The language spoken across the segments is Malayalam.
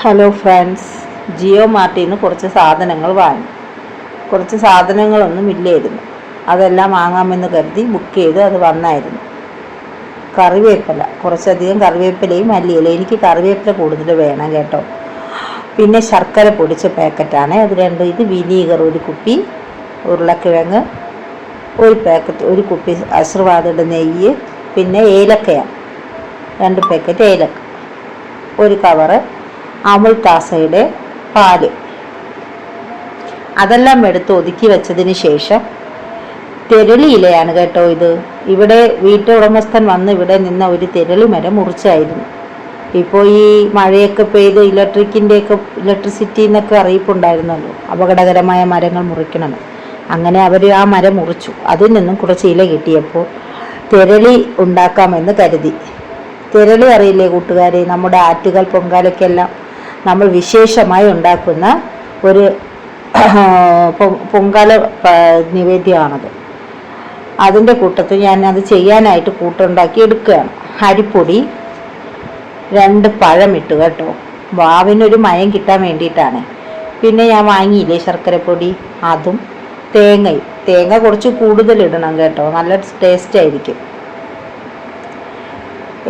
ഹലോ ഫ്രണ്ട്സ്, ജിയോ മാർട്ടിൽ നിന്ന് കുറച്ച് സാധനങ്ങൾ വാങ്ങി. കുറച്ച് സാധനങ്ങളൊന്നും ഇല്ലായിരുന്നു. അതെല്ലാം വാങ്ങാമെന്ന് കരുതി ബുക്ക് ചെയ്തു. അത് വന്നായിരുന്നു. കറിവേപ്പില, കുറച്ചധികം കറിവേപ്പിലയും മല്ലിയില. എനിക്ക് കറിവേപ്പില കൂടുതൽ വേണം കേട്ടോ. പിന്നെ ശർക്കര പൊടിച്ച പാക്കറ്റാണ് അത് രണ്ടും. ഇത് വിനീഗർ ഒരു കുപ്പി, ഉരുളക്കിഴങ്ങ് ഒരു പാക്കറ്റ്, ഒരു കുപ്പി ആശീർവാദയുടെ നെയ്യ്, പിന്നെ ഏലക്കയാണ് 2 പാക്കറ്റ് ഏലക്ക, ഒരു കവറ് അമുൽ താസയുടെ പാല്. അതെല്ലാം എടുത്ത് ഒതുക്കി വെച്ചതിന് ശേഷം തെരളി ഇലയാണ് കേട്ടോ ഇത്. ഇവിടെ വീട്ടുടമസ്ഥൻ വന്ന് ഇവിടെ നിന്ന ഒരു തെരളി മരം മുറിച്ചായിരുന്നു. ഇപ്പോൾ ഈ മഴയൊക്കെ പെയ്ത് ഇലക്ട്രിസിറ്റി എന്നൊക്കെ അറിയിപ്പുണ്ടായിരുന്നല്ലോ, അപകടകരമായ മരങ്ങൾ മുറിക്കണം. അങ്ങനെ അവർ ആ മരം മുറിച്ചു. അതിൽ നിന്നും കുറച്ച് ഇല കിട്ടിയപ്പോൾ തെരളി ഉണ്ടാക്കാമെന്ന് കരുതി. തെരളി അറിയില്ലേ കൂട്ടുകാരെ, നമ്മുടെ ആറ്റുകാൽ പൊങ്കാലയ്ക്കെല്ലാം നമ്മൾ വിശേഷമായി ഉണ്ടാക്കുന്ന ഒരു പൊങ്കാല നിവേദ്യമാണത്. അതിൻ്റെ കൂട്ടത്തിൽ ഞാനത് ചെയ്യാനായിട്ട് കൂട്ടുണ്ടാക്കി എടുക്കുകയാണ്. അരിപ്പൊടി 2 പഴമിട്ട് കേട്ടോ, വാവിനൊരു മയം കിട്ടാൻ വേണ്ടിയിട്ടാണ്. പിന്നെ ഞാൻ വാങ്ങിയില്ലേ ശർക്കരപ്പൊടി, അതും തേങ്ങ കുറച്ച് കൂടുതൽ ഇടണം കേട്ടോ, നല്ല ടേസ്റ്റ് ആയിരിക്കും.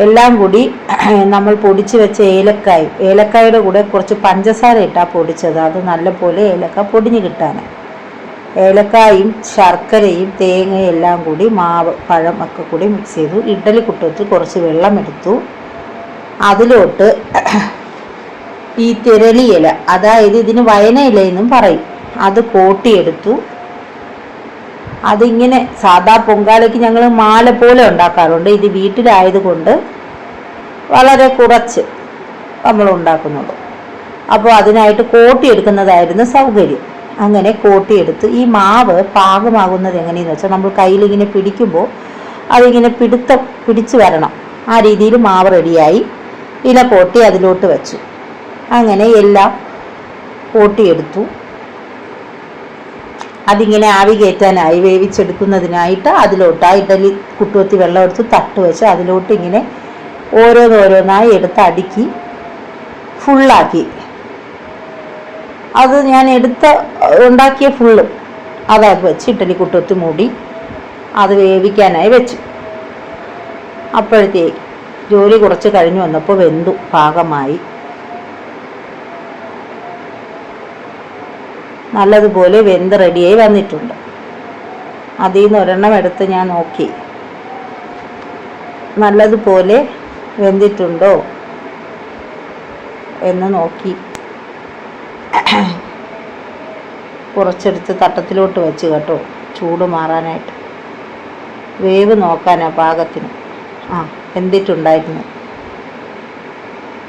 എല്ലാം കൂടി നമ്മൾ പൊടിച്ച് വെച്ച ഏലക്കായുടെ കൂടെ കുറച്ച് പഞ്ചസാര ഇട്ടാൽ പൊടിച്ചത്, അത് നല്ലപോലെ ഏലക്ക പൊടിഞ്ഞ് കിട്ടാൻ. ഏലക്കായും ശർക്കരയും തേങ്ങയും എല്ലാം കൂടി മാവ് പഴം ഒക്കെ കൂടി മിക്സ് ചെയ്തു. ഇഡ്ഡലി കുട്ടത്തിൽ കുറച്ച് വെള്ളം എടുത്തു. അതിലോട്ട് ഈ തിരളി ഇല, അതായത് ഇതിന് വയന ഇല എന്നും പറയും, അത് കോട്ടിയെടുത്തു. അതിങ്ങനെ സാധാ പൊങ്കാലയ്ക്ക് ഞങ്ങൾ മാല പോലെ ഉണ്ടാക്കാറുണ്ട്. ഇത് വീട്ടിലായതുകൊണ്ട് വളരെ കുറച്ച് നമ്മൾ ഉണ്ടാക്കുന്നുള്ളൂ. അപ്പോൾ അതിനായിട്ട് കോട്ടിയെടുക്കുന്നതായിരുന്നു സൗകര്യം. അങ്ങനെ കോട്ടിയെടുത്ത് ഈ മാവ് പാകമാകുന്നത് എങ്ങനെയെന്ന് വെച്ചാൽ, നമ്മൾ കയ്യിലിങ്ങനെ പിടിക്കുമ്പോൾ അതിങ്ങനെ പിടിച്ച് വരണം. ആ രീതിയിൽ മാവ് റെഡിയായി. ഇല കോട്ടി അതിലോട്ട് വെച്ചു. അങ്ങനെ എല്ലാം കോട്ടിയെടുത്തു. അതിങ്ങനെ ആവി കയറ്റാനായി വേവിച്ചെടുക്കുന്നതിനായിട്ട് അതിലോട്ട് ആ ഇഡലി കുട്ടുവത്തി വെള്ളം എടുത്ത് തട്ട് വെച്ച് അതിലോട്ട് ഇങ്ങനെ ഓരോന്നോരോന്നായി എടുത്ത് അടുക്കി ഫുള്ളാക്കി. അത് ഞാൻ ഉണ്ടാക്കിയ ഫുള്ളും അതത് വെച്ച് ഇഡലി കുട്ടുവത്തി മൂടി അത് വേവിക്കാനായി വെച്ചു. അപ്പോഴത്തേക്ക് ജോലി കുറച്ച് കഴിഞ്ഞ് വന്നപ്പോൾ വെന്തു, പാകമായി. നല്ലതുപോലെ വെന്ത് റെഡിയായി വന്നിട്ടുണ്ട്. അതിൽ നിന്ന് ഒരെണ്ണം എടുത്ത് ഞാൻ നോക്കി, നല്ലതുപോലെ വെന്തിട്ടുണ്ടോ എന്ന് നോക്കി കുറച്ചെടുത്ത് തട്ടത്തിലോട്ട് വെച്ച് കേട്ടോ, ചൂട് മാറാനായിട്ട്, വേവ് നോക്കാനാ പാകത്തിന്. വെന്തിട്ടുണ്ടായിരുന്നു.